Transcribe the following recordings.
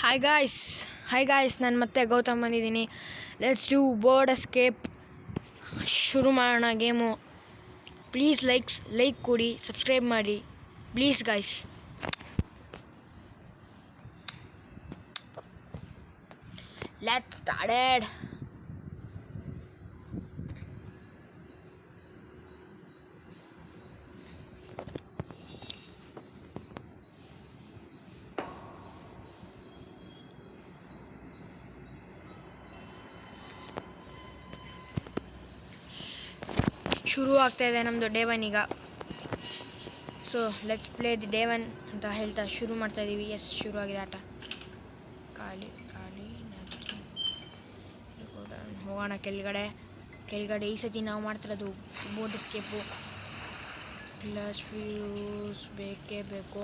Hi guys ನಾನು ಮತ್ತೆ ಗೌತಮ್ ಬಂದಿದ್ದೀನಿ. Let's do bird escape. ಶುರು ಮಾಡೋಣ ಗೇಮು. ಪ್ಲೀಸ್ ಲೈಕ್ ಕೊಡಿ, ಸಬ್ಸ್ಕ್ರೈಬ್ ಮಾಡಿ ಪ್ಲೀಸ್ ಗಾಯ್ಸ್. Let's started. ಶುರು ಆಗ್ತಾ ಇದೆ ನಮ್ಮದು ಡೇ 1 ಈಗ. So let's play the day 1 ಅಂತ ಹೇಳ್ತಾ ಶುರು ಮಾಡ್ತಾ ಇದ್ದೀವಿ. ಶುರು ಆಗಿದೆ ಆಟ. ಖಾಲಿ ಹೋಗೋಣ ಕೆಳಗಡೆ. ಈ ಸತಿ ನಾವು ಮಾಡ್ತಿರೋದು ಬೋಟ್ ಎಸ್ಕೇಪು. ಪ್ಲಸ್ ಫ್ಯೂಸ್ ಬೇಕೇ ಬೇಕು.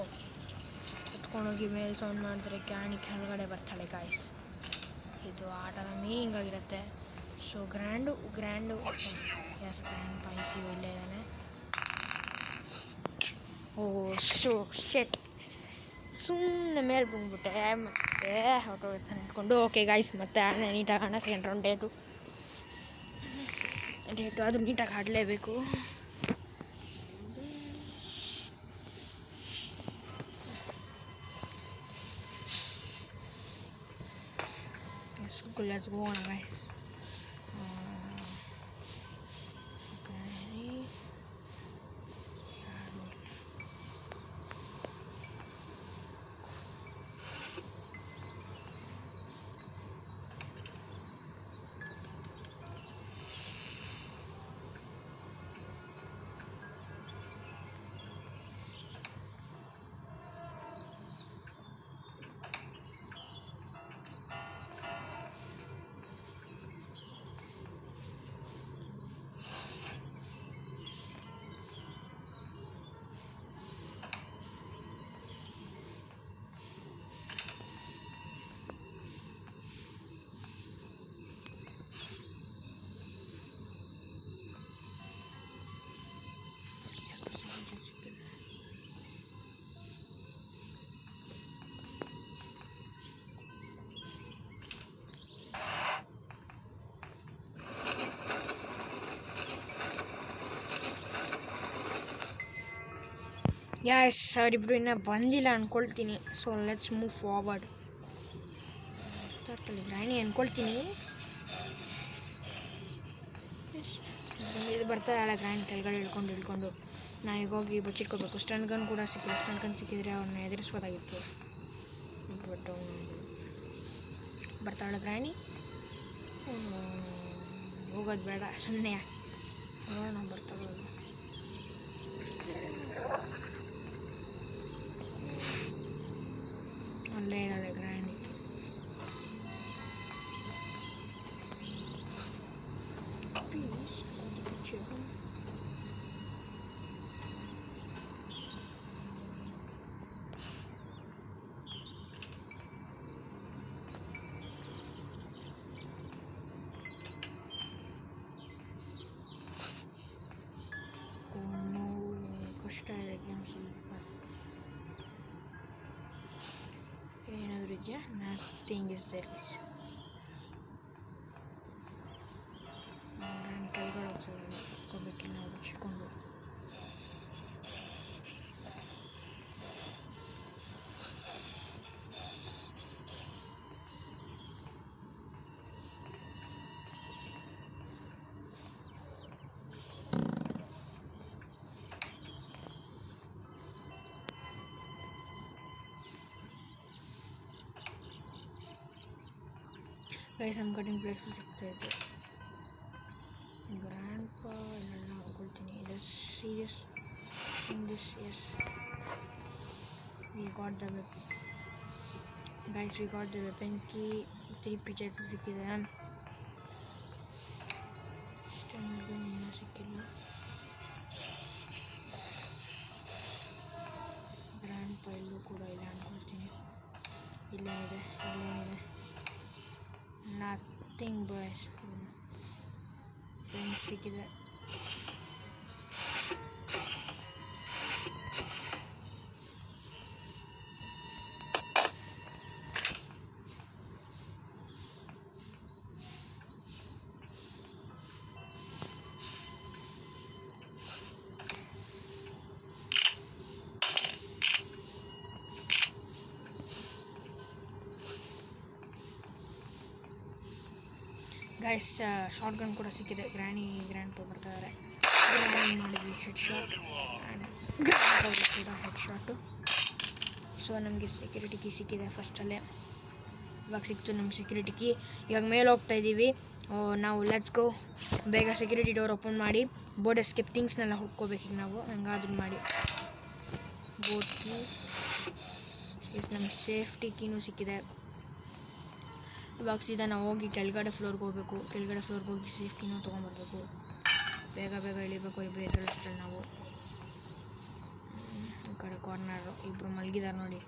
ಎತ್ಕೊಂಡೋಗಿ ಮೇಲೆ ಸೌಂಡ್ ಮಾಡಿದ್ರೆ ಕ್ಯಾಣಿ ಕೆಳಗಡೆ ಬರ್ತಾಳೆ ಗಾಯ್ಸ್. ಇದು ಆಟದ ಮೀನಿಂಗ್ ಆಗಿರುತ್ತೆ. ಸೊ ಗ್ರ್ಯಾಂಡು ಎಸ್ ಗ್ರ್ಯಾಂಡ್ ಪಾಯಿಸಿ ಇಲ್ಲೇ ಇದ್ದಾನೆ. ಶೆಟ್ ಸುಮ್ಮನೆ ಮೇಲೆ ಬಂದ್ಬಿಟ್ಟೆ ಮತ್ತೆ ಹೊರಟೋಗ್ತಾನೆ ಅಂದ್ಕೊಂಡು. ಓಕೆ ಗಾಯ್ಸ್ ಮತ್ತೆ ನೀಟಾಗಿ ಆಡೋಣ. ಸೆಕೆಂಡ್ ರೌಂಡ್ ಡೇ 2 ಆದರೂ ನೀಟಾಗಿ ಆಡಲೇಬೇಕು. Let's go on guys. Yes ಅವರಿಬ್ರು ಇನ್ನೂ ಬಂದಿಲ್ಲ ಅಂದ್ಕೊಳ್ತೀನಿ. So let's move forward. ರಾಣಿ ಅಂದ್ಕೊಳ್ತೀನಿ. ಇದು ಬರ್ತಾ ಇಲ್ಲ ಗ್ರ್ಯಾಂಡ್ ಕೆಳಗಡೆ ಇಳ್ಕೊಂಡು ನಾ ಈಗ ಹೋಗಿ ಬಚ್ಚಿಟ್ಕೋಬೇಕು. ಸ್ಟನ್ ಗನ್ ಕೂಡ ಸಿಕ್ಕಿಲ್ಲ. ಸ್ಟನ್ ಗನ್ ಸಿಕ್ಕಿದ್ರೆ ಅವ್ರನ್ನ ಎದುರಿಸ್ಬೋದಾಗಿತ್ತು. ಬಟ್ ಬರ್ತಾಳೆ ಗ್ರಾಣಿ. ಹೋಗೋದು ಬೇಡ ಸುಮ್ಮನೆ ನೋಡೋಣ ಬರ್ತಾಳೆ. ಅಲ್ಲೇ ಇದ್ದಾಳೆ ಗ್ರಾಣಿ. ಕಷ್ಟ ಇದೆ ಗೇಮ್ ಸ್ವಲ್ಪ. ಏನಾದರೂ ಇದೆಯಾ? Nothing is there. ಕೆಳಗಡೆ ಹೋಗ್ಬೇಕಿಲ್ಲ ನಾವು ಬಚ್ಚಿಕೊಂಡು. ಗೈಸ್ ನಮ್ಮ ಕಟಿಂಗ್ ಪ್ಲೇಸು ಸಿಗ್ತಾಯಿದೆ. ಗ್ರ್ಯಾಂಡ್ ಪಾ ಇಲ್ಲೆಲ್ಲ ಹೋಗ್ಕೊಳ್ತೀನಿ. ಇದು serious in this. Yes we got the weapon guys. We got the weapon key. 3 pictures ಸಿಕ್ಕಿದೆ. ಇನ್ನೂ ಸಿಕ್ಕಿಲ್ಲ. ಗ್ರ್ಯಾಂಡ್ ಪಾ ಇಲ್ಲೂ ಕೂಡ ಇಲ್ಲ ಅಂದ್ಕೊಳ್ತೀನಿ. ಇಲ್ಲೇನಿದೆ? Nothing boys. ಫ್ರೆಂಡ್ಸ್ ಸಿಕ್ಕಿದೆ. ಗೈಸ್ ಶಾರ್ಟ್ ಗನ್ ಕೂಡ ಸಿಕ್ಕಿದೆ. ಗ್ರ್ಯಾಂಡ್ ಪಾ ಬರ್ತಾ ಇದ್ದಾರೆ. ಗ್ರ್ಯಾಂಡ್ ಮಾಡಿದ್ವಿ ಹೆಡ್ ಶಾಟ್ ಆ್ಯಂಡ್ ಗ್ರ್ಯಾಂಡ್ ಕೂಡ ಹೆಡ್ ಶಾಟು. ಸೊ ನಮಗೆ ಸೆಕ್ಯೂರಿಟಿ ಕೀ ಸಿಕ್ಕಿದೆ ಫಸ್ಟಲ್ಲೇ. ಇವಾಗ ಸಿಕ್ತು ನಮ್ಗೆ ಸೆಕ್ಯೂರಿಟಿ ಕೀ. ಇವಾಗ ಮೇಲೆ ಹೋಗ್ತಾ ಇದ್ದೀವಿ ನಾವು. Let's go. ಬೇಗ ಸೆಕ್ಯೂರಿಟಿ ಡೋರ್ ಓಪನ್ ಮಾಡಿ ಬೋರ್ಡ್ ಎಸ್ಕೇಪ್ ಥಿಂಗ್ಸ್ನೆಲ್ಲ ಹುಡ್ಕೋಬೇಕೀಗ ನಾವು. ಹೆಂಗಾದ್ರೂ ಮಾಡಿ ಬೋರ್ಡ್ ಕೀ ನಮ್ಗೆ ಸೇಫ್ಟಿ ಕೀನೂ ಸಿಕ್ಕಿದೆ. ಇವಾಗ ಸೀದಾ ನಾವು ಹೋಗಿ ಕೆಳಗಡೆ ಫ್ಲೋರ್ಗೆ ಹೋಗಬೇಕು. ಕೆಳಗಡೆ ಫ್ಲೋರ್ಗೆ ಹೋಗಿ ಸೇಫ್ ಕೀನೂ ತೊಗೊಂಬರ್ಬೇಕು. ಬೇಗ ಇಳಿಬೇಕು. ಇಬ್ಬರು ಎದುರಿಸ್ತಾರೆ ನಾವು. ಈ ಕಡೆ ಕಾರ್ನರು ಇಬ್ಬರು ಮಲಗಿದ್ದಾರೆ ನೋಡಿ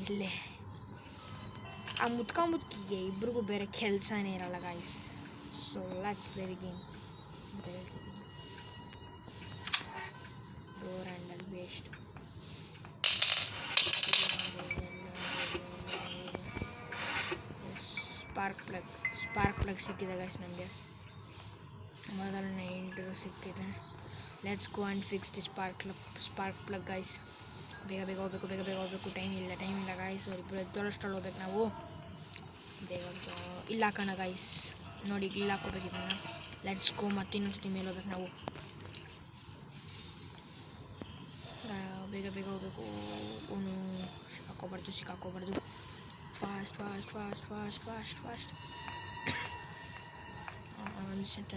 ಇಲ್ಲೇ. ಆ ಮುತ್ಕಿಗೆ ಇಬ್ರಿಗೂ ಬೇರೆ ಕೆಲಸನೇ ಇರಲ್ಲ guys. So let's play the game. Door handle waste. Spark plug ಸಿಕ್ಕಿದೆ ಗೈಸ್ ನಮಗೆ. ಮೊದಲನೇ ಇಂಟು ಸಿಕ್ಕಿದೆ. Let's go and fix the spark plug guys. ಬೇಗ ಹೋಗಬೇಕು. ಟೈಮ್ ಇಲ್ಲ ಗಾಯ್ಸ್. ಇಬ್ಬರು ಎದ್ದೊಳಷ್ಟರಲ್ಲಿ ಹೋಗ್ಬೇಕು ನಾವು. ಬೇಗ ಇಲ್ಲ ಹಾಕೋಣ ಗಾಯ್ಸ್. ನೋಡಿ ಇಲ್ಲ ಹಾಕೋಬೇಕು ಇದನ್ನು. Let's go. ಮತ್ತೆ ಇನ್ನೊಂದ್ಸತಿ ಮೇಲೆ ಹೋಗ್ಬೇಕು ನಾವು. ಬೇಗ ಹೋಗಬೇಕು. ಸಿಕ್ಕಾಕೋಬಾರ್ದು. ಫಾಸ್ಟ್. ಒಂದು ಶಾರ್ಟ್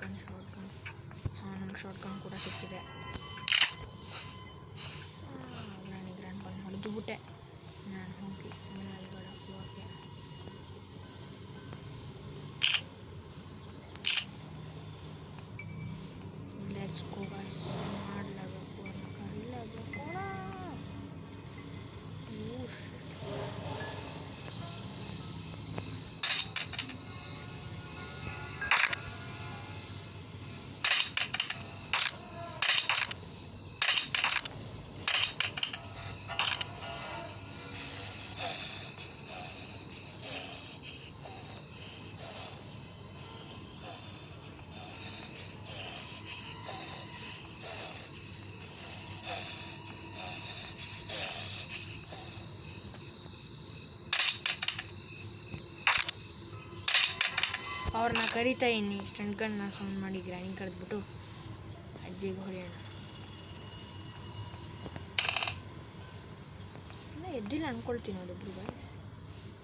ಗನ್. ನಮ್ಗೆ ಶಾರ್ಟ್ ಗನ್ ಕೂಡ ಸಿಕ್ಕಿದೆ. ಗ್ರ್ಯಾಂಡ್ ಬಂದು ಹೊಡೆದು ಬಿಟ್ಟೆ ನಾನು ಹೋಗಿ ಮೇಲ್ಗಡೆ ಫ್ಲೋರ್ಗೆ. Let's go guys. ಮಾಡಲೇಬೇಕು ಅನ್ನೋ ಕರೀಲೇಬೇಕು. ಅವ್ರನ್ನ ಕರಿತಾ ಇದ್ದೀನಿ. ಸ್ಟಂಟ್ ಗನ್ನ ಸೌಂಡ್ ಮಾಡಿ ಗ್ರ್ಯಾಂಡ್ ಕರೆದ್ಬಿಟ್ಟು ಅಜ್ಜಿಗೆ ಹೊಡೆಯೋಣ. ಇನ್ನೂ ಎದ್ದಿಲ್ಲ ಅಂದ್ಕೊಳ್ತೀನಿ ಅವರಿಬ್ರು ಗೈಸ್.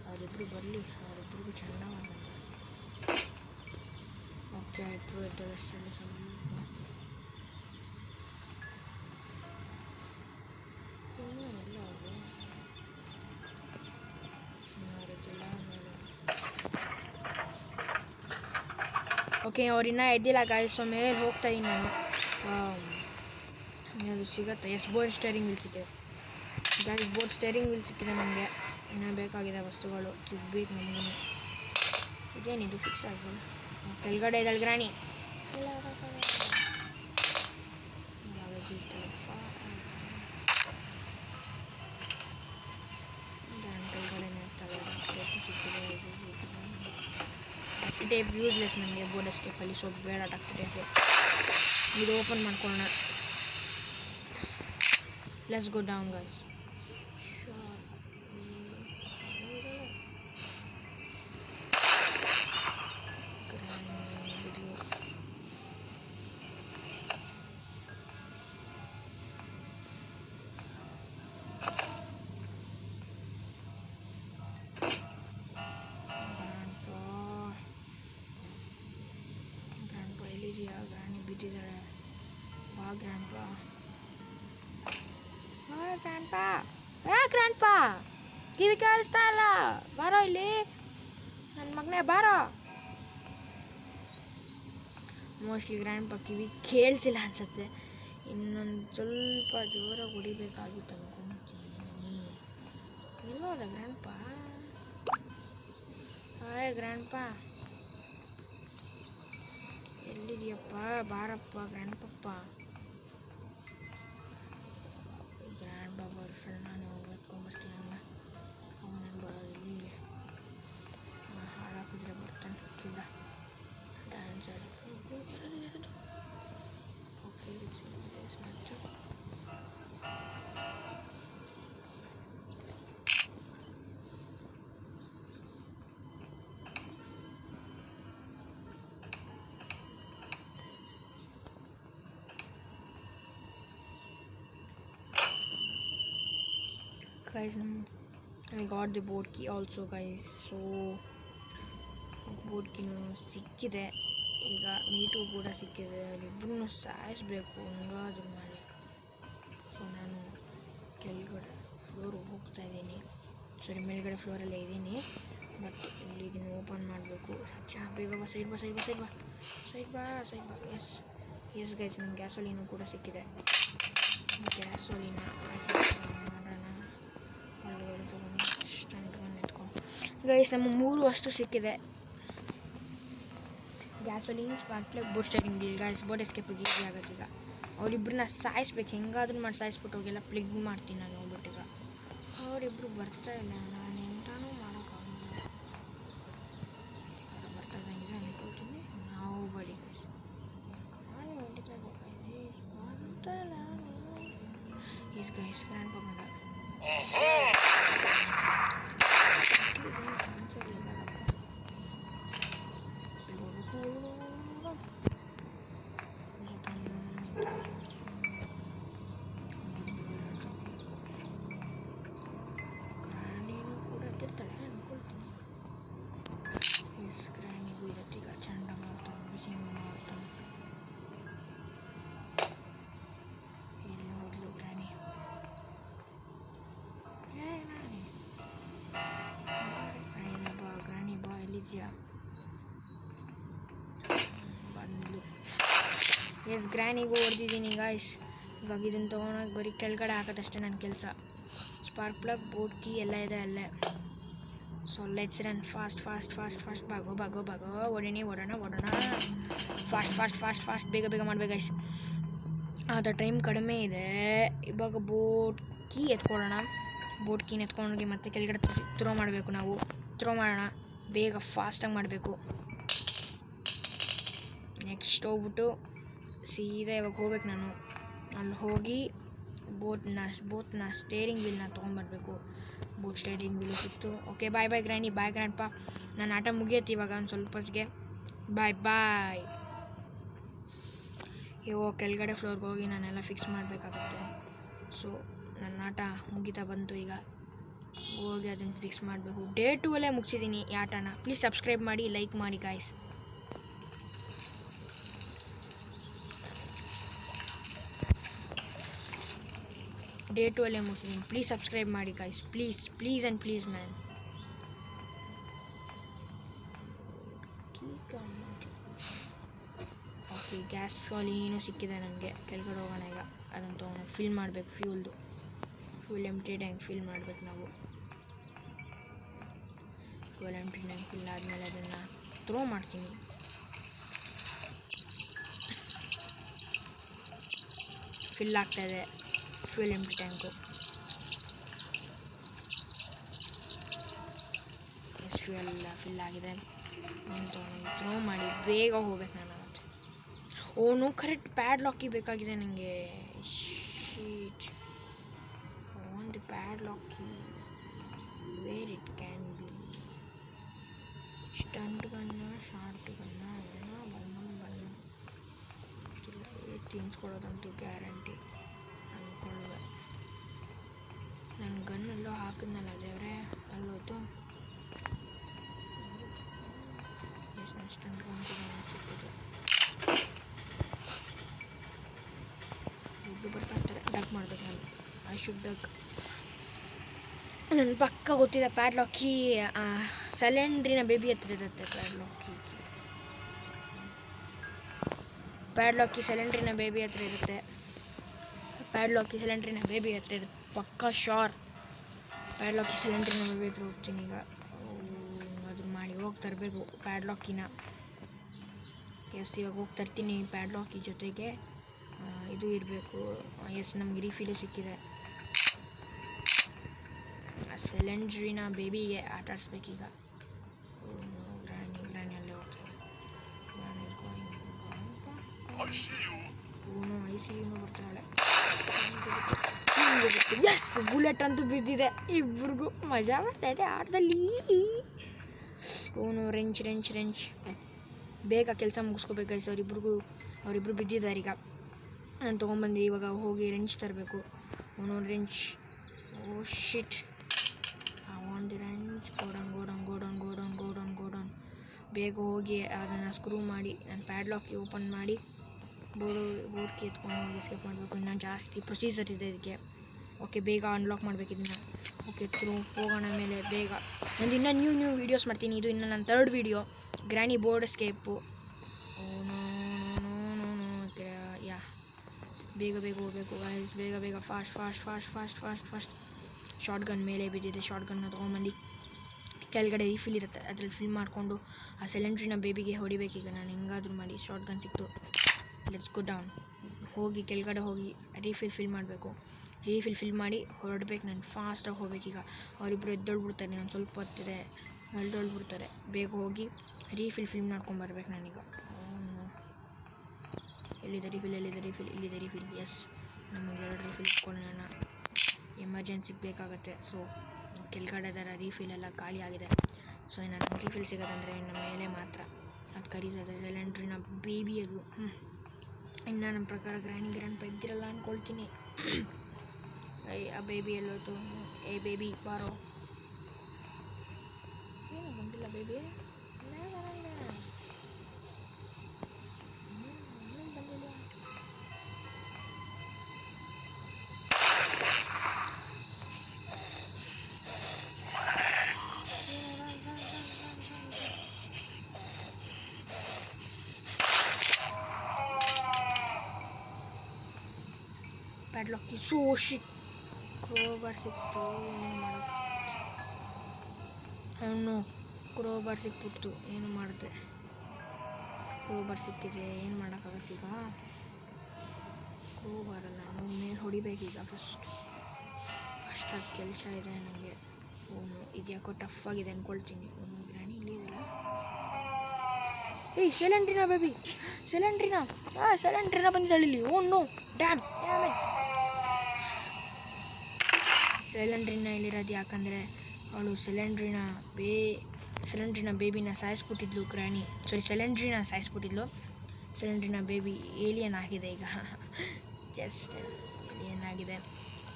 ಅವರಿಬ್ರು ಬರಲಿ. ಅವರಿಬ್ರಿಗೂ ಚೆಂದ ಓಕೆ ಇಬ್ಬರು ಎದ್ದಷ್ಟರಲ್ಲಿ ಓಕೆ ಅವ್ರಿನ್ನೂ ಎದ್ದಿಲ್ಲ ಗಾಯ್ಸ್. ಸೊ ಮೇಲೆ ಹೋಗ್ತಾಯಿದ್ದೀನಿ ನಾನು. ಅದು ಸಿಗುತ್ತೆ. ಬೋರ್ಡ್ ಸ್ಟೇರಿಂಗ್ ವೀಲ್ ಸಿಕ್ಕಿದೆ ಗಾಯ್ಸ್. ಬೋರ್ಡ್ ಸ್ಟೇರಿಂಗ್ ವೀಲ್ ಸಿಕ್ಕಿದೆ ನಮಗೆ. ಇನ್ನೂ ಬೇಕಾಗಿದೆ ವಸ್ತುಗಳು ಸಿಗ್ಬೇಕು ನಮಗೂ. ಇದೇನಿದು ಫಿಕ್ಸ್ ಆಗಿದೆ. ಕೆಳಗಡೆ ಇದ್ದಾಳೆ ಗ್ರಾಣಿ. ಟೇಪ್ ಯೂಸ್ಲೆಸ್ ನನಗೆ ಬೋರ್ಡ್ ಎಸ್ಕೇಪಲ್ಲಿ. ಸೊ ಬೇಡ ಡಾಕ್ಟರ್ ಟೇಪು. ಇದು ಓಪನ್ ಮಾಡ್ಕೊಳ್ಳೋಣ. Let's go down guys. Granny ಬಿದ್ದಿದ್ದಾಳೆ. ಬಾ ಗ್ರ್ಯಾಂಡ್ಪಾ. ಗ್ರ್ಯಾಂಡ್ಪಾ ಕಿವಿ ಕೇಳಿಸ್ತಾ ಇಲ್ಲ. ಬಾರೋ ಇಲ್ಲಿ ನನ್ನ ಮಗನೇ ಬಾರೋ. ಮೋಸ್ಟ್ಲಿ ಗ್ರ್ಯಾಂಡ್ಪಾ ಕಿವಿ ಕೇಳಿಸಿಲ್ಲ ಅನ್ಸುತ್ತೆ. ಇನ್ನೊಂದು ಸ್ವಲ್ಪ ಜೋರಾಗಿ ಹೊಡಿಬೇಕಾಗಿತ್ತು ಅನ್ಕೊಂತೀನಿ. ಎಲ್ಲೋದ ಗ್ರ್ಯಾಂಡ್ಪಾ? ಹಾಯ್ ಗ್ರ್ಯಾಂಡ್ಪಾ, ಎಲ್ಲಿದೆಯಪ್ಪ? ಬಾರಪ್ಪ ಗ್ರ್ಯಾಂಡ್ಪಪ್ಪ. ಗ್ರ್ಯಾಂಡ್ ಬಾಬಾ ಫ್ರೆಂಡ್ ನಾನು ಎತ್ಕೊಂಬರ್ತೀನಿ. ಅವನೇನು ಬರೋದು ಇಲ್ಲಿ. ಹಾಳಾಕಿದ್ರೆ ಬರ್ತಾನೆ ಕಿಲ್ಲ ಡ್ಯಾನ್ಸ್ ಆಡಿ. Okay guys I got the boat key also guys. So boat ಕೀನು ಸಿಕ್ಕಿದೆ. ಈಗ ಮೀಟು ಕೂಡ ಸಿಕ್ಕಿದೆ. ಅವರಿಬ್ಬರೂ ಸಾಯಿಸಬೇಕು ಹಂಗಾದ್ರೂ ಮಾಡಿ. ಸೊ ನಾನು ಕೆಳಗಡೆ ಫ್ಲೋರ್ ಹೋಗ್ತಾ ಇದ್ದೀನಿ. ಸರಿ, ಮೇಲ್ಗಡೆ ಫ್ಲೋರಲ್ಲೇ ಇದ್ದೀನಿ. ಬಟ್ ಇಲ್ಲಿ ಇದನ್ನು ಓಪನ್ ಮಾಡಬೇಕು. ಬೇಗ ಬಾ, ಸೈಡ್ ಬಾ ಸೈಡ್ ಬಾ ಸೈಡ್ ಬಾ ಸೈಡ್ ಬಾ ಸೈಡ್ ಬಾ. ಎಸ್ ಗೈಸ್, ನಮ್ಮ ಗ್ಯಾಸೋಲಿನೂ ಕೂಡ ಸಿಕ್ಕಿದೆ. ಗ್ಯಾಸೋಲಿನ ಮಾಡೋಣ. ಒಳಗಡೆ ತೊಗೊಂಡು ಸ್ಟಂಟ್ಕೊಂಡು ಎತ್ಕೊಂಡು ಗೈಸ್ ನಮ್ಮ 3 ವಸ್ತು ಸಿಕ್ಕಿದೆ. Gasoline, spark plug, boat steering wheel. Guys boat ಎಸ್ಕೇಪಿಗೆ ಈಸಿ ಆಗುತ್ತೆ. ಈಗ ಅವರಿಬ್ಬರನ್ನ ಸಾಯಿಸ್ಬೇಕು. ಹೆಂಗಾದ್ರೂ ಮಾಡಿ ಸಾಯಿಸ್ಬಿಟ್ಟು ಹೋಗೆಲ್ಲ ಪ್ಲಗ್ ಮಾಡ್ತೀನಿ ನಾನು ಹೋಗ್ಬಿಟ್ಟು. ಈಗ ಅವರಿಬ್ಬರು ಬರ್ತಾ ಇಲ್ಲ. ನಾನು ಎಂಟಾನು ಮಾಡೋಕ್ಕಾಗಲ್ಲ. ಬರ್ತಾ ಇದ್ದಂಗಿದೆ ಅಂದ್ಕೊಳ್ತೀನಿ. ನಾವು ಬಡಿ ಗೈಸ್ ಹೊಡಿತಾ ಇದೆ ಗೈಸ್. ಗೈಸ್ ಗ್ರ್ಯಾಂಡ್ ಪಾ ಬಂದ. ಗ್ರಾಣಿನೂ ಕೂಡ ತಿರ್ತಾಳೆ ಅಂದ್ಕೊಳ್ತೀನಿ. ಎಸ್, ಗ್ರಾಣಿಗೂ ಇರುತ್ತೆ. ಈಗ ಚಂಡ ಮಾಡ್ತಾನೆ, ಬಿಸಿ ಮಾಡ್ತಾನೆ. ಎಲ್ಲಿ ಹೋದ್ಲು ಗ್ರಾಣಿ? ಗ್ರಾಣಿ ಬಾ, ಎಲ್ಲಿದ್ಯಾ? ಬಂದ್ಲು. ಎಸ್, ಗ್ರ್ಯಾನಿಗೂ ಹೊಡೆದಿದ್ದೀನಿ ಗಾಯ್ಸ್. ಇವಾಗ ಇದನ್ನು ತೊಗೊಂಡೋಗಿ ಬರೀ ಕೆಳಗಡೆ ಹಾಕೋದಷ್ಟೇ ನನ್ನ ಕೆಲಸ. ಸ್ಪಾರ್ಕ್ ಪ್ಲಗ್, ಬೋಟ್ ಕೀ ಎಲ್ಲ ಇದೆ ಅಲ್ಲೇ. So let's run fast fast fast fast. ಬಾಗೋ ಬಾಗೋ ಬಾಗೋ, ಓಡೋಣ ಫಾಸ್ಟ್ ಫಾಸ್ಟ್ ಫಾಸ್ಟ್ ಫಾಸ್ಟ್. ಬೇಗ ಬೇಗ ಮಾಡ್ಬೇಕು ಗೈಸ್. ಅದು ಟೈಮ್ ಕಡಿಮೆ ಇದೆ. ಇವಾಗ ಬೋಟ್ ಕೀ ಎತ್ಕೊಳ್ಳೋಣ. ಬೋಟ್ ಕೀನ ಎತ್ಕೊಂಡೋಗಿ ಮತ್ತೆ ಕೆಳಗಡೆ ಥ್ರೋ ಮಾಡಬೇಕು. ನಾವು ಥ್ರೋ ಮಾಡೋಣ. ಬೇಗ ಫಾಸ್ಟಾಗಿ ಮಾಡಬೇಕು. ನೆಕ್ಸ್ಟ್ ಹೋಗ್ಬಿಟ್ಟು ಸೀದಾ ಇವಾಗ ಹೋಗ್ಬೇಕು ನಾನು. ಅಲ್ಲಿ ಹೋಗಿ ಬೋಟ್ನ ಸ್ಟೇರಿಂಗ್ ವೀಲ್ನ ತೊಗೊಂಬರ್ಬೇಕು. ಬೋಟ್ ಸ್ಟೇರಿಂಗ್ ವೀಲು ಸಿಕ್ತು. ಓಕೆ, ಬಾಯ್ ಬಾಯ್ ಗ್ರ್ಯಾನಿ, ಬಾಯ್ ಗ್ರ್ಯಾಂಡ್ ಪಾ. ನನ್ನ ಆಟ ಮುಗಿಯುತ್ತೆ ಇವಾಗ ಒಂದು ಸ್ವಲ್ಪ ಹೊತ್ತಿಗೆ. ಬಾಯ್ ಬಾಯ್. ಇವಾಗ ಕೆಳಗಡೆ ಫ್ಲೋರ್ಗೆ ಹೋಗಿ ನಾನೆಲ್ಲ ಫಿಕ್ಸ್ ಮಾಡಬೇಕಾಗುತ್ತೆ. ಸೊ ನನ್ನ ಆಟ ಮುಗಿತಾ ಬಂತು. ಈಗ ಹೋಗಿ ಅದನ್ನು ಫಿಕ್ಸ್ ಮಾಡಬೇಕು. ಡೇ 2 ಅಲ್ಲೇ ಮುಗಿಸಿದ್ದೀನಿ ಈ ಆಟನ. ಪ್ಲೀಸ್ ಸಬ್ಸ್ಕ್ರೈಬ್ ಮಾಡಿ, ಲೈಕ್ ಮಾಡಿ ಗಾಯ್ಸ್. ಡೇ 2 ಅಲ್ಲೇ ಮುಗಿಸಿದ್ದೀನಿ. ಪ್ಲೀಸ್ ಸಬ್ಸ್ಕ್ರೈಬ್ ಮಾಡಿ guys, please please and please man. Okay, gas ಏನೂ ಸಿಕ್ಕಿದೆ ನನಗೆ. ಕೆಳಗಡೆ ಹೋಗೋಣ ಈಗ. ಅದನ್ನು ತೊಗೊಂಡು ಫಿಲ್ ಮಾಡಬೇಕು. ಫ್ಯೂಲ್ ಎಂಟಿ ಟ್ಯಾಂಕ್ ಫಿಲ್ ಮಾಡಬೇಕು ನಾವು. ಫ್ಯೂಲ್ ಎಂಟಿ ಟ್ಯಾಂಕ್ ಫಿಲ್ ಆದಮೇಲೆ ಅದನ್ನು ಥ್ರೋ ಮಾಡ್ತೀನಿ. ಫಿಲ್ ಆಗ್ತಾಯಿದೆ ಫ್ಯೂಲ್ ಎಂಟಿ ಟ್ಯಾಂಕು. ಫ್ಯೂಲ್ ಎಲ್ಲ ಫಿಲ್ ಆಗಿದೆ. ಥ್ರೋ ಮಾಡಿ ಬೇಗ ಹೋಗ್ಬೇಕು ನಾನು. ಓನು ಕರೆಕ್ಟ್ ಪ್ಯಾಡ್ ಲಾಕಿ ಬೇಕಾಗಿದೆ ನನಗೆ. ಶೀಟ್ ಒಂದು padlock. Where it can be. Stun ಗನ್ನ, ಶಾರ್ಟ್ ಗನ್ನ, ಬಣ್ಣ ತಿನ್ಸ್ಕೊಡೋದಂತೂ ಗ್ಯಾರಂಟಿ ಅಂದ್ಕೊಳ್ಳುವೆ. ನನ್ನ ಗನ್ನೆಲ್ಲೋ ಹಾಕಿದ್ನಲ್ಲ ದೇವ್ರೆ, ಅಲ್ಲೋಯ್ತು. ಎಷ್ಟು ಸ್ಟಂಟ್ ಗನ್ ಸಿಗ್ತದೆ. ಬರ್ತಾ ಇರ್ತಾರೆ. ಡಕ್ ಮಾಡ್ಬೇಕು ನಾನು. I should duck. ನನ್ನ ಪಕ್ಕ ಗೊತ್ತಿದೆ ಪ್ಯಾಡ್ ಲಾಕಿ. ಸೆಲೆಂಡ್ರಿನ ಬೇಬಿ ಹತ್ರ ಇರುತ್ತೆ ಪ್ಯಾಡ್ ಲಾಕಿ ಸೆಲೆಂಡ್ರಿನ ಬೇಬಿ ಹತ್ರ ಇರುತ್ತೆ. ಪ್ಯಾಡ್ ಲಾಕಿ ಸೆಲೆಂಡ್ರಿನ ಬೇಬಿ ಹತ್ರ ಇರುತ್ತೆ ಪಕ್ಕ ಶೋರ್. ಪ್ಯಾಡ್ ಲಾಕಿ ಸೆಲೆಂಡ್ರಿನ ಬೇಬಿ ಹತ್ರ ಹೋಗ್ತೀನಿ ಈಗ. ಅದನ್ನ ಮಾಡಿ ಹೋಗಿ ತರಬೇಕು ಪ್ಯಾಡ್ ಲಾಕಿನ. ಎಸ್, ಇವಾಗ ಹೋಗಿ ತರ್ತೀನಿ. ಪ್ಯಾಡ್ ಲಾಕಿ ಜೊತೆಗೆ ಇದು ಇರಬೇಕು. ಎಸ್, ನಮ್ಗೆ ರೀಫಿಲು ಸಿಕ್ಕಿದೆ. ಸೆಲೆಂಡ್ರಿನ ಬೇಬಿಗೆ ಆಟ ಆಡಿಸ್ಬೇಕೀಗ. ಗ್ರಾನಿ ಅಲ್ಲೇ ಹೋಗ್ತಾರೆ. ಐ ಸಿ ಯುನೂ ಬರ್ತಾಳೆ. ಎಸ್, ಬುಲೆಟ್ ಅಂತೂ ಬಿದ್ದಿದೆ. ಇಬ್ರಿಗೂ ಮಜಾ ಬರ್ತಾಯಿದೆ ಆಟದಲ್ಲಿ. ರೆಂಚ್ ಬೇಗ ಕೆಲಸ ಮುಗಿಸ್ಕೋಬೇಕು ಗೈಸ್. ಅವರಿಬ್ರು ಬಿದ್ದಿದ್ದಾರೆ ಈಗ. ನಾನು ತೊಗೊಂಬಂದು ಇವಾಗ ಹೋಗಿ ರೆಂಚ್ ತರಬೇಕು. Wrench oh shit, I want the wrench. ಗೋಡನ್. ಬೇಗ ಹೋಗಿ ಅದನ್ನು ಸ್ಕ್ರೂ ಮಾಡಿ ನಾನು ಪ್ಯಾಡ್ಲಾಕ್ಗೆ ಓಪನ್ ಮಾಡಿ ಬೋರ್ಡ್ಗೆ ಎತ್ಕೊಂಡು ಹೋಗಿ ಎಸ್ಕೇಪ್ ಮಾಡಬೇಕು. ಇನ್ನೂ ಜಾಸ್ತಿ ಪ್ರೊಸೀಜರ್ ಇದೆ ಇದಕ್ಕೆ. ಓಕೆ, ಬೇಗ ಅನ್ಲಾಕ್ ಮಾಡಬೇಕು ಇದನ್ನು. ಓಕೆ, ಹೋಗೋಣ ಮೇಲೆ ಬೇಗ. ನಂದು ಇನ್ನೂ ನ್ಯೂ ವೀಡಿಯೋಸ್ ಮಾಡ್ತೀನಿ. ಇದು ಇನ್ನು ನನ್ನ 3rd ವೀಡಿಯೋ, ಗ್ರ್ಯಾನಿ ಬೋರ್ಡ್ ಎಸ್ಕೇಪು. ಯಾ, ಬೇಗ ಹೋಗಬೇಕು ಗೈಸ್, ಬೇಗ ಫಾಸ್ಟ್. ಶಾರ್ಟ್ ಗನ್ ಮೇಲೆ ಬಿದ್ದಿದೆ. ಶಾರ್ಟ್ ಗನ್ನ ತೊಗೊಂಬಂದು ಕೆಳಗಡೆ ರೀಫಿಲ್ ಇರುತ್ತೆ, ಅದ್ರಲ್ಲಿ ಫಿಲ್ ಮಾಡಿಕೊಂಡು ಆ ಸೆಲೆಂಡ್ರಿನ ಬೇಬಿಗೆ ಹೊಡಿಬೇಕೀಗ ನಾನು ಹೆಂಗಾದರೂ ಮಾಡಿ. ಶಾರ್ಟ್ ಗನ್ ಸಿಕ್ತು. Let's go down. ಹೋಗಿ ಕೆಳಗಡೆ ಹೋಗಿ ರೀಫಿಲ್ ಫಿಲ್ ಮಾಡಬೇಕು. ರೀಫಿಲ್ ಫಿಲ್ ಮಾಡಿ ಹೊರಡ್ಬೇಕು. ನಾನು ಫಾಸ್ಟಾಗಿ ಹೋಗ್ಬೇಕೀಗ. ಅವರಿಬ್ಬರು ಎದ್ದೊಳ್ಬಿಡ್ತಾರೆ, ನಾನು ಸ್ವಲ್ಪ ಹೊತ್ತಿದೆ ಎದ್ದೊಳ್ಬಿಡ್ತಾರೆ. ಬೇಗ ಹೋಗಿ ರೀಫಿಲ್ ಮಾಡ್ಕೊಂಬರ್ಬೇಕು ನಾನೀಗ. ಎಲ್ಲಿದೆ ರೀಫಿಲ್? ಎಸ್, ನಮಗೆ 2 ರೀಫಿಲ್ ಇಟ್ಕೊಳ್ಳೋಣ, ಎಮರ್ಜೆನ್ಸಿಗೆ ಬೇಕಾಗುತ್ತೆ. ಸೊ ಕೆಳಗಡೆದರ ರೀಫಿಲ್ ಎಲ್ಲ ಖಾಲಿ ಆಗಿದೆ. ಸೊ ನಾನು ರೀಫಿಲ್ ಸಿಗೋದಂದರೆ ಇನ್ನು ಮೇಲೆ ಮಾತ್ರ. ಅದು ಕರೀತದೆ ಸೆಲೆಂಡ್ರಿನ ಬೇಬಿ ಅದು. ಇನ್ನು ನಮ್ಮ ಪ್ರಕಾರ ಗ್ರ್ಯಾಂಡ್ ಇದ್ದಿರಲ್ಲ ಅಂದ್ಕೊಳ್ತೀನಿ. ಆ ಬೇಬಿ ಎಲ್ಲೋತು? ಏ ಬೇಬಿ ಬಾರೋ. ಏನು ಬಂದಿಲ್ಲ ಬೇಬಿ? ಪ್ಯಾಡ್ಲಾಕ್ ಸೋ ಶಿಟ್. ಕ್ರೋಬಾರ್ ಸಿಕ್ತು, ಏನು ಮಾಡೋದು? ಅವನು ಕ್ರೋಬಾರ್ ಸಿಕ್ಬಿಡ್ತು, ಏನು ಮಾಡಿದೆ? ಕ್ರೋಬಾರ್ ಸಿಕ್ಕಿದೆ, ಏನು ಮಾಡೋಕ್ಕಾಗತ್ತೀಗ? ಕ್ರೋಬಾರಲ್ಲ, ನಾವು ಮೇಲೆ ಹೊಡಿಬೇಕೀಗ. ಫಸ್ಟ್ ಕೆಲಸ ಇದೆ ನನಗೆ. ಅವನು ಇದು ಯಾಕೋ ಟಫ್ ಆಗಿದೆ ಅಂದ್ಕೊಳ್ತೀನಿ. ಅವನು ಗ್ರಾನಿ ಇಲ್ಲಿ ಇದೆಯಲ್ಲ. ಏಯ್ ಸೆಲೆಂಡ್ರಿನ ಬೇಬಿ, ಸೆಲೆಂಡ್ರಿನ ಬಂದಿದ್ದಾಳೆ ಇಲ್ಲಿ. Oh no, dam. ಸೆಲೆಂಡ್ರಿನ ಇಲ್ಲಿರೋದು ಯಾಕಂದರೆ ಅವಳು ಸೆಲೆಂಡ್ರಿನ ಬೇಬಿನ ಸಾಯಿಸ್ಬಿಟ್ಟಿದ್ಲು ಗ್ರಾನಿ. ಸೆಲೆಂಡ್ರಿನ ಸಾಯಿಸ್ಬಿಟ್ಟಿದ್ಲು. ಸೆಲೆಂಡ್ರಿನ ಬೇಬಿ ಏಲಿಯನ್ ಆಗಿದೆ ಈಗ. ಜಸ್ಟ್ ಏಲಿಯನ್ ಆಗಿದೆ.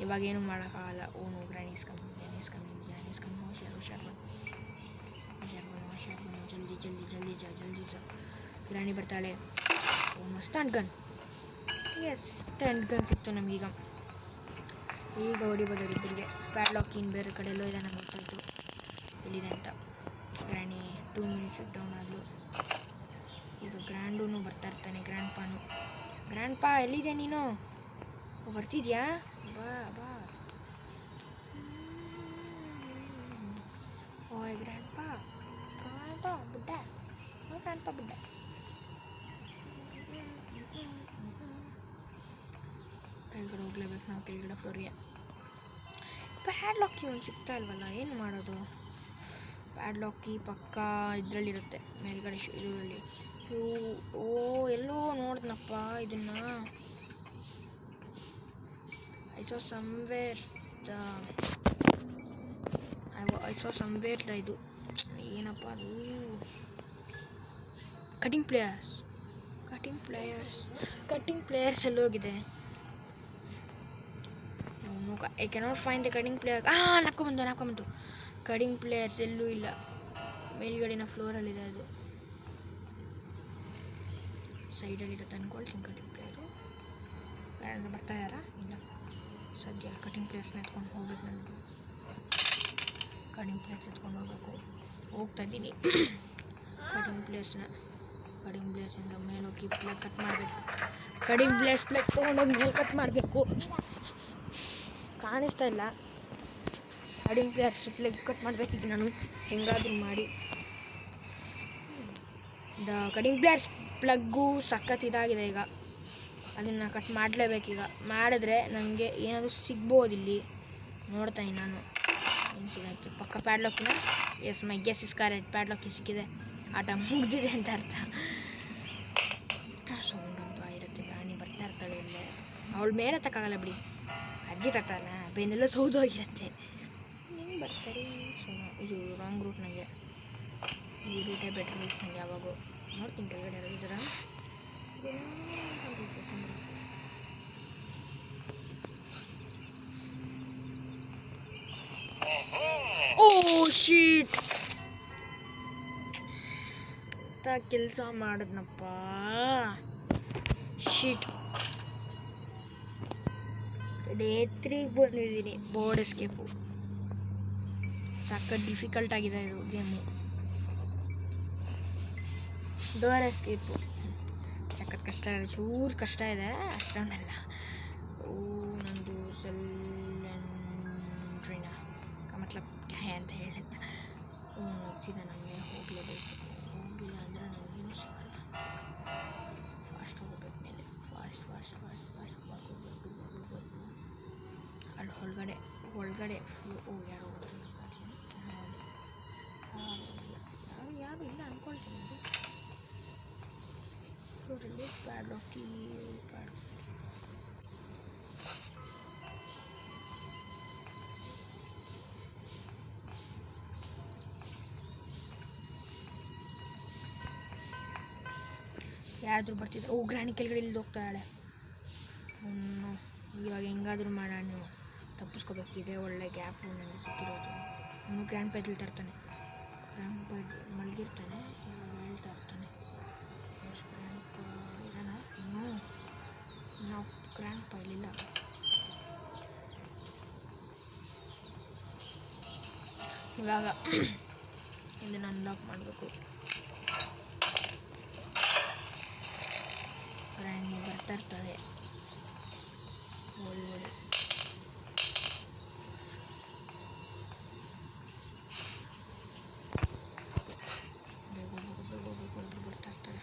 ಇವಾಗ ಏನು ಮಾಡೋಕ್ಕಾಗಲ್ಲ. ಓನು ಗ್ರಾನೀಸ್ ಕಮ್ಮಿ. ಹುಷಾರ್ ಬನ್ನಿ. ಜಲ್ದಿ ಗ್ರಾನಿ ಬರ್ತಾಳೆ. ಓನು stun gun. Yes, stun gun ಸಿಕ್ತು ನಮಗೀಗ. ಈಗ ಹೊಡಿಬೋದು ಅವರಿಬ್ಬರಿಗೆ. ಪ್ಯಾಡ್ಲಾಕ್ ಇನ್ನು ಬೇರೆ ಕಡೆ ಎಲ್ಲೋ ಇದೆ, ನಂಗೆ ಗೊತ್ತಾಯಿತು ಎಲ್ಲಿದೆ ಅಂತ. ಗ್ರ್ಯಾನಿ 2 ಮಿನಿಟ್ಸ್ ಡೌನ್ ಆದಳು. ಈಗ ಗ್ರ್ಯಾಂಡೂ ಬರ್ತಾ ಇರ್ತಾನೆ. ಗ್ರ್ಯಾಂಡ್ ಪಾ ಎಲ್ಲಿದೆ ನೀನು? ಬರ್ತಿದ್ಯಾ? ಬಾ. ಓಯ್ ಗ್ರ್ಯಾಂಡ್ ಪಾ ಬುಡ್ಡ. ಕೆಳಗಡೆ ಹೋಗ್ಲೇಬೇಕು ನಾವು, ಕೆಳಗಡೆ ಫ್ಲೋರಿಗೆ. ಪ್ಯಾಡ್ಲಾಕ್ ಒಂದು ಸಿಗ್ತಾ ಇಲ್ವಲ್ಲ, ಏನು ಮಾಡೋದು? ಪ್ಯಾಡ್ಲಾಕ್ ಕೀ ಪಕ್ಕ ಇದರಲ್ಲಿರುತ್ತೆ, ಮೇಲ್ಗಡೆ ಇದರಲ್ಲಿ. ಎಲ್ಲೋ ನೋಡ್ದನಪ್ಪ ಇದನ್ನು. ಐ ಸಾ ಸಮ್ವೇರ್ ಇದು ಏನಪ್ಪ ಅದು? ಕಟಿಂಗ್ ಪ್ಲೇಯರ್ಸ್ ಎಲ್ಲೋಗಿದೆ? I cannot find the cutting plier. ನಾಕೊಂಬಂತು. ಕಟಿಂಗ್ ಪ್ಲೇಯರ್ಸ್ ಎಲ್ಲೂ ಇಲ್ಲ. ಮೇಲ್ಗಡೆನ ಫ್ಲೋರಲ್ಲಿದೆ ಅದು. ಸೈಡಲ್ಲಿರುತ್ತೆ ಅಂದ್ಕೊಳ್ತೀನಿ ಕಟಿಂಗ್ ಪ್ಲೇಯರು. ಯಾರಾದ್ರೂ ಬರ್ತಾ ಇದ್ದಾರಾ? ಇಲ್ಲ. ಸದ್ಯ ಕಟಿಂಗ್ ಪ್ಲೇಯರ್ಸ್ನ ಎತ್ಕೊಂಡು ಹೋಗ್ಬೇಕು. ನಾನು ಕಟಿಂಗ್ ಪ್ಲೇಯರ್ಸ್ ಎತ್ಕೊಂಡು ಹೋಗ್ತಾ ಇದ್ದೀನಿ. ಕಟಿಂಗ್ ಪ್ಲೇಸಿಂದ ಮೇಲೋಗಿ ಪ್ಲಗ್ ಕಟ್ ಮಾಡಬೇಕು. ಕಟಿಂಗ್ ಪ್ಲೇಸ್ ಪ್ಲಗ್ ತೊಗೊಂಡೋಗಿ ಮೇಲೆ ಕಟ್ ಮಾಡಬೇಕು. ಕಾಣಿಸ್ತಾ ಇಲ್ಲ. ಕಟಿಂಗ್ ಪ್ಲೇಯರ್ಸ್ ಪ್ಲಗ್ ಕಟ್ ಮಾಡಬೇಕೀಗ ನಾನು ಹೆಂಗಾದರೂ ಮಾಡಿ. ಕಟಿಂಗ್ ಪ್ಲೇಯರ್ಸ್ ಪ್ಲಗ್ಗು ಸಖತ್ ಇದಾಗಿದೆ ಈಗ. ಅದನ್ನು ಕಟ್ ಮಾಡಲೇಬೇಕೀಗ. ಮಾಡಿದ್ರೆ ನನಗೆ ಏನಾದರೂ ಸಿಗ್ಬೋದಿಲ್ಲಿ. ನೋಡ್ತಾಯಿ ನಾನು ಏನು ಸಿಗುತ್ತೆ. ಪಕ್ಕ ಪ್ಯಾಡ್ಲಾಕಿನ. Yes, my guess is correct. Padlock ಸಿಕ್ಕಿದೆ. ಆಟ ಮುಗಿದಿದೆ ಅಂತ ಅರ್ಥ. ಸೌಂಡ್ ಅಂತೂ ಆಗಿರುತ್ತೆ. ಗಾಣಿ ಬರ್ತಾ ಇರ್ತಾಳೆ ಇಲ್ಲೇ. ಅವಳ ಮೇಲೆ ತಕ್ಕಾಗಲ್ಲ ಬಿಡಿ. ಅಜ್ಜಿ ತತ್ತಲ್ಲ, ಬೆನ್ನೆಲ್ಲ ಸೌದೋಗಿರುತ್ತೆ. ಹೆಂಗೆ ಬರ್ತಾರೆ? ಇದು ರಾಂಗ್ ರೂಟ್ ನನಗೆ. ಈ ರೂಟೇ ಬೆಟರ್ ರೂಟ್ ನನಗೆ. ಯಾವಾಗೂ ನೋಡ್ತೀನಿ ಕೆಳಗಡೆ ಯಾರಾಗಿದ್ದಾರ. ಶೀಟ್ ಕೆಲಸ ಮಾಡಿದ್ನಪ್ಪ. ಶೀಟ್ ಡೇ 3 ಬಂದಿದ್ದೀನಿ. ಬೋರ್ಡ್ ಎಸ್ಕೇಪು ಸಖತ್ ಡಿಫಿಕಲ್ಟ್ ಆಗಿದೆ ಇದು ಗೇಮು. ಡೋರ್ ಎಸ್ಕೇಪು ಸಖತ್ ಕಷ್ಟ ಇದೆ, ಚೂರು ಕಷ್ಟ ಇದೆ, ಅಷ್ಟೊಂದಲ್ಲ. ನಂದು ಸೆಲ್ಟ್ರಿನ ಮತ್ಲಬ್ ಕ್ಯಾ ಅಂತ ಹೇಳಿದ್ನ. ಸೀದಾ ನನಗೆ ಹೋಗಲೇಬೇಕು. ಹೋಗಿಲ್ಲ ಅಂದರೆ ನನಗೇನು ಸಿಗಲ್ಲ. ಫಾಸ್ಟ್ ಹೋಗಬೇಕು ಮೇಲೆ, ಫಾಸ್ಟ್ ಫಾಸ್ಟ್ ಫಾಸ್ಟ್ ಫಾಸ್ಟ್ ಹೋಗಬೇಕು. ಅಲ್ಲಿ ಒಳಗಡೆ ಯಾರೋ ಹೋದ್ರು ಯಾರು ಇಲ್ಲ ಅಂದ್ಕೊಳ್ತೀನಿ. ಇವರಲ್ಲಿ ಪ್ಯಾಡ್ಲಾಕಿ ಯಾರಾದರೂ ಬರ್ತಿದ್ರು. ಗ್ರಾಣಿ ಕೆಳಗಡೆ ಇಲ್ಲಿದ್ದು ಹೋಗ್ತಾಳೆ. ಇವಾಗ ಹೆಂಗಾದರೂ ಮಾಡೋಣ, ನೀವು ತಪ್ಪಿಸ್ಕೋಬೇಕಿದೆ. ಒಳ್ಳೆ ಗ್ಯಾಪು ನನಗೆ ಸಿಕ್ಕಿರೋದು. ಅವನು ಗ್ರ್ಯಾಂಡ್ ಪೈಜಲ್ಲಿ ತರ್ತಾನೆ. ಗ್ರ್ಯಾಂಡ್ ಪೈಜ್ ಮಲಗಿರ್ತಾನೆ, ಇವಾಗ ಹೇಳ್ತಾ ಇರ್ತಾನೆ ಇರೋಣ. ನಾವು ಗ್ರ್ಯಾಂಡ್ ಪೈಲಿಲ್ಲ. ಇವಾಗ ಇದನ್ನು ಅನ್ಲಾಕ್ ಮಾಡಬೇಕು. ಗ್ರ್ಯಾಂಡಿ ಬರ್ತಾ ಇರ್ತಾಳೆ. ಒಳ್ಳೆ ಬರ್ತಾ ಇರ್ತಾರೆ.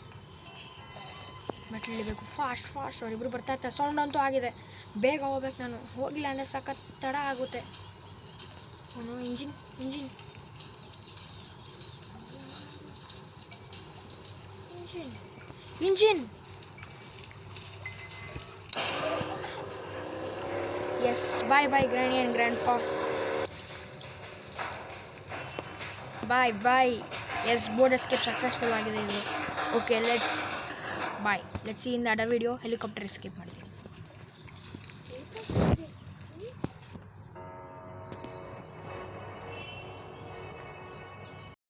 ಮೆಟ್ಲಿಳಿಬೇಕು. ಫಾಸ್ಟ್ ಅವರಿಬ್ಬರು ಬರ್ತಾ ಇರ್ತಾರೆ. ಸೌಂಡ್ ಅಂತೂ ಆಗಿದೆ, ಬೇಗ ಹೋಗ್ಬೇಕು ನಾನು. ಹೋಗಿಲ್ಲ ಅಂದರೆ ಸಖತ್ ತಡ ಆಗುತ್ತೆ. ಅವನು ಇಂಜಿನ್ ಎಸ್. Bye granny and grandpa. Bye. ಎಸ್, ಬೋರ್ಡ್ ಎಸ್ಕೇಪ್ ಸಕ್ಸಸ್ಫುಲ್ ಆಗಿದೆ ಇದು. Okay, let's see in the other video. Helicopter escape ಮಾಡಿದೆ.